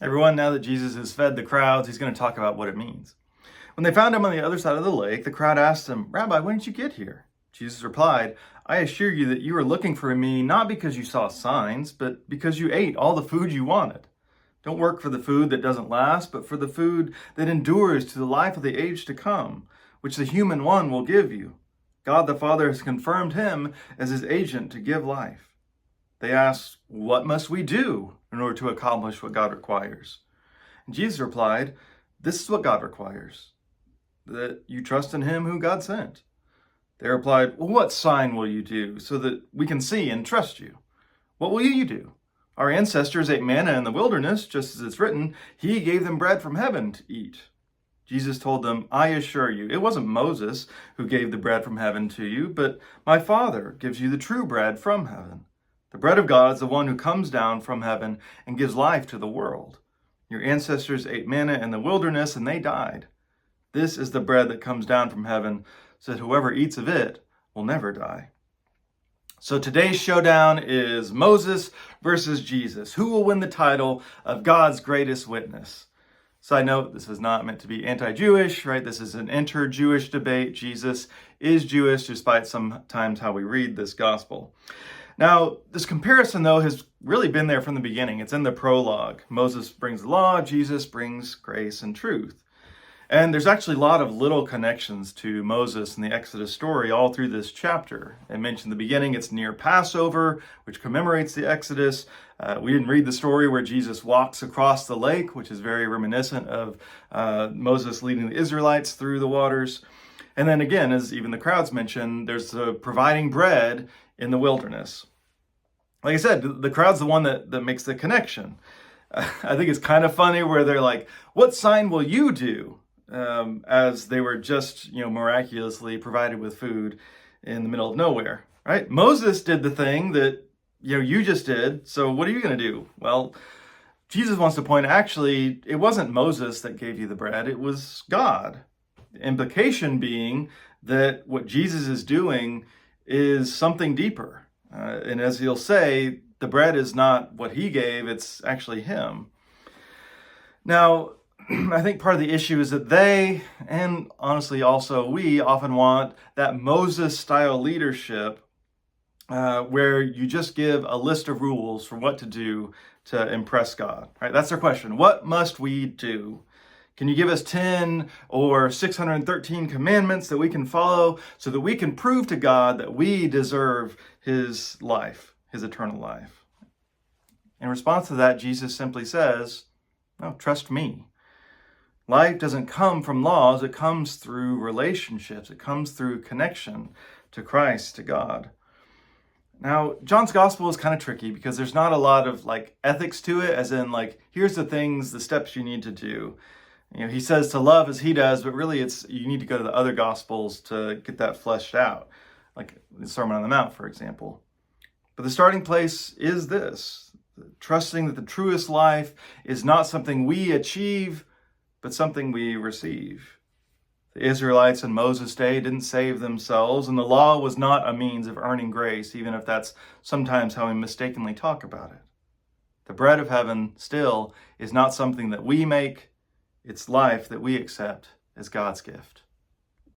Everyone, now that Jesus has fed the crowds, he's going to talk about what it means. When they found him on the other side of the lake, the crowd asked him, "Rabbi, when did you get here?" Jesus replied, "I assure you that you are looking for me not because you saw signs, but because you ate all the food you wanted. Don't work for the food that doesn't last, but for the food that endures to the life of the age to come, which the human one will give you. God the Father has confirmed him as his agent to give life." They asked, "What must we do in order to accomplish what God requires?" And Jesus replied, "This is what God requires, that you trust in him who God sent." They replied, "Well, what sign will you do so that we can see and trust you? What will you do? Our ancestors ate manna in the wilderness, just as it's written, he gave them bread from heaven to eat." Jesus told them, "I assure you, it wasn't Moses who gave the bread from heaven to you, but my Father gives you the true bread from heaven. The bread of God is the one who comes down from heaven and gives life to the world. Your ancestors ate manna in the wilderness and they died. This is the bread that comes down from heaven, so that whoever eats of it will never die." So today's showdown is Moses versus Jesus. Who will win the title of God's greatest witness? Side note, this is not meant to be anti-Jewish, right? This is an inter-Jewish debate. Jesus is Jewish, despite sometimes how we read this gospel. Now, this comparison, though, has really been there from the beginning. It's in the prologue. Moses brings the law, Jesus brings grace and truth. And there's actually a lot of little connections to Moses and the Exodus story all through this chapter. I mentioned in the beginning, it's near Passover, which commemorates the Exodus. We didn't read the story where Jesus walks across the lake, which is very reminiscent of Moses leading the Israelites through the waters. And then again, as even the crowds mentioned, there's providing bread in the wilderness. Like I said, the crowd's the one that makes the connection. I think it's kind of funny where they're like, "What sign will you do?" As they were just, miraculously provided with food in the middle of nowhere, right? Moses did the thing that, you just did. So what are you going to do? Well, Jesus wants to point, actually, it wasn't Moses that gave you the bread. It was God. The implication being that what Jesus is doing is something deeper. And as he'll say, the bread is not what he gave, it's actually him. Now, I think part of the issue is that they, and honestly also we, often want that Moses-style leadership where you just give a list of rules for what to do to impress God, right? That's their question. What must we do? Can you give us 10 or 613 commandments that we can follow so that we can prove to God that we deserve his life, his eternal life? In response to that, Jesus simply says, "No, trust me." Life doesn't come from laws, it comes through relationships. It comes through connection to Christ, to God. Now, John's gospel is kind of tricky because there's not a lot of ethics to it, as in here's the things, the steps you need to do. He says to love as he does, but really you need to go to the other gospels to get that fleshed out, like the Sermon on the Mount, for example. But the starting place is this, trusting that the truest life is not something we achieve, but something we receive. The Israelites in Moses' day didn't save themselves, and the law was not a means of earning grace, even if that's sometimes how we mistakenly talk about it. The bread of heaven still is not something that we make, it's life that we accept as God's gift.